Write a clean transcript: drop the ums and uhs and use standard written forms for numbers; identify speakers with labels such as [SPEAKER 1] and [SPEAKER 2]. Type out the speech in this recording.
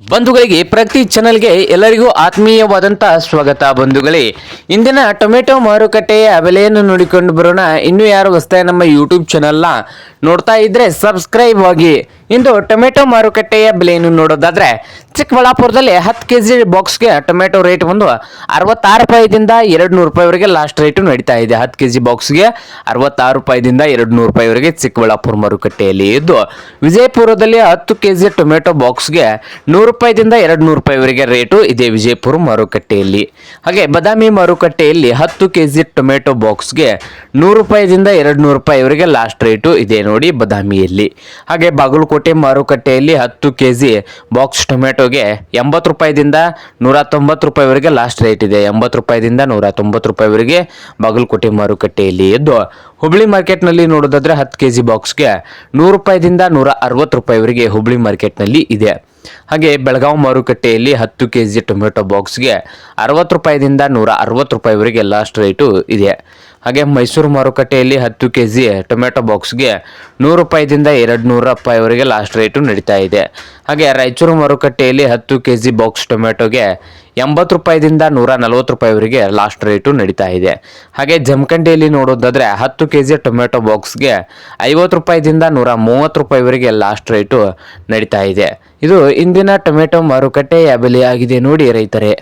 [SPEAKER 1] ಬಂಧುಗಳಿಗೆ ಪ್ರತಿ ಚಾನೆಲ್ಗೆ ಎಲ್ಲರಿಗೂ ಆತ್ಮೀಯವಾದಂಥ ಸ್ವಾಗತ. ಬಂಧುಗಳೇ, ಇಂದಿನ ಟೊಮೆಟೊ ಮಾರುಕಟ್ಟೆಯ ಬೆಲೆಯನ್ನು ನೋಡಿಕೊಂಡು ಬರೋಣ. ಇನ್ನೂ ಯಾರು ಹೊಸದಾಗಿ ನಮ್ಮ ಯೂಟ್ಯೂಬ್ ಚಾನೆಲ್ನ ನೋಡ್ತಾ ಇದ್ರೆ ಸಬ್ಸ್ಕ್ರೈಬ್ ಆಗಿ. ಇಂದು ಟೊಮೆಟೊ ಮಾರುಕಟ್ಟೆಯ ಬೆಲೆಯನ್ನು ನೋಡೋದಾದ್ರೆ ಚಿಕ್ಕಬಳ್ಳಾಪುರದಲ್ಲಿ 10 ಕೆಜಿ ಬಾಕ್ಸ್ಗೆ ಟೊಮೆಟೊ ರೇಟ್ ಒಂದು 66 ರೂಪಾಯಿದಿಂದ 200 ರೂಪಾಯಿವರೆಗೆ ಲಾಸ್ಟ್ ರೇಟು ನಡೀತಾ ಇದೆ. 10 ಕೆಜಿ ಬಾಕ್ಸ್ಗೆ 66 ರೂಪಾಯಿದಿಂದ 200 ರೂಪಾಯಿವರೆಗೆ ಚಿಕ್ಕಬಳ್ಳಾಪುರ ಮಾರುಕಟ್ಟೆಯಲ್ಲಿ ಇದ್ದು, ವಿಜಯಪುರದಲ್ಲಿ 10 ಕೆಜಿ ಟೊಮೆಟೊ ಬಾಕ್ಸ್ಗೆ 100 ರೂಪಾಯಿದಿಂದ 200 ರೂಪಾಯಿವರೆಗೆ ರೇಟು ಇದೆ ವಿಜಯಪುರ ಮಾರುಕಟ್ಟೆಯಲ್ಲಿ. ಹಾಗೆ ಬದಾಮಿ ಮಾರುಕಟ್ಟೆಯಲ್ಲಿ 10 ಕೆಜಿ ಟೊಮೆಟೊ ಬಾಕ್ಸ್ಗೆ 100 ರೂಪಾಯಿದಿಂದ 200 ರೂಪಾಯಿವರೆಗೆ ಲಾಸ್ಟ್ ರೇಟು ಇದೆ ನೋಡಿ ಬದಾಮಿಯಲ್ಲಿ. ಹಾಗೆ ಬಾಗಲಕೋಟೆ ಮಾರುಕಟ್ಟೆಯಲ್ಲಿ 10 ಕೆಜಿ ಬಾಕ್ಸ್ ಟೊಮೆಟೊಗೆ 80 ರೂಪಾಯಿದಿಂದ 190 ರೂಪಾಯಿವರೆಗೆ ಲಾಸ್ಟ್ ರೇಟ್ ಇದೆ. 80 ರೂಪಾಯಿದಿಂದ 190 ರೂಪಾಯಿವರೆಗೆ ಬಾಗಲಕೋಟೆ ಮಾರುಕಟ್ಟೆಯಲ್ಲಿ ಇದ್ದು, ಹುಬ್ಳಿ ಮಾರ್ಕೆಟ್ನಲ್ಲಿ ನೋಡೋದಾದ್ರೆ 10 ಕೆಜಿ ಬಾಕ್ಸ್ಗೆ 100 ರೂಪಾಯಿದಿಂದ 160 ರೂಪಾಯಿವರೆಗೆ ಹುಬ್ಳಿ ಮಾರ್ಕೆಟ್ನಲ್ಲಿ ಇದೆ. ಹಾಗೆ ಬೆಳಗಾವಿ ಮಾರುಕಟ್ಟೆಯಲ್ಲಿ 10 ಕೆಜಿ ಟೊಮೆಟೊ ಬಾಕ್ಸ್ಗೆ 60 ರೂಪಾಯಿದಿಂದ 160 ರೂಪಾಯಿವರೆಗೆ ಲಾಸ್ಟ್ ರೇಟು ಇದೆ. ಹಾಗೆ ಮೈಸೂರು ಮಾರುಕಟ್ಟೆಯಲ್ಲಿ 10 ಕೆಜಿ ಟೊಮೆಟೊ ಬಾಕ್ಸ್ಗೆ 100 ರೂಪಾಯಿದಿಂದ 200 ರೂಪಾಯಿವರೆಗೆ ಲಾಸ್ಟ್ ರೇಟು ನಡೀತಾ ಇದೆ. ಹಾಗೆ ರಾಯಚೂರು ಮಾರುಕಟ್ಟೆಯಲ್ಲಿ 10 ಕೆಜಿ ಬಾಕ್ಸ್ ಟೊಮೆಟೊಗೆ 80 ರೂಪಾಯಿದಿಂದ 140 ರೂಪಾಯಿವರೆಗೆ ಲಾಸ್ಟ್ ರೇಟು ನಡೀತಾ ಇದೆ. ಹಾಗೆ ಜಮಖಂಡಿಯಲ್ಲಿ ನೋಡೋದಾದ್ರೆ 10 ಕೆಜಿ ಟೊಮೆಟೊ ಬಾಕ್ಸ್ಗೆ 50 ರೂಪಾಯಿದಿಂದ 130 ರೂಪಾಯಿವರೆಗೆ ಲಾಸ್ಟ್ ರೇಟು ನಡೀತಾ ಇದೆ. ಇದು ಇಂದಿನ ಟೊಮೆಟೊ ಮಾರುಕಟ್ಟೆಯ ಬೆಲೆಯಾಗಿದೆ ನೋಡಿ ರೈತರೇ.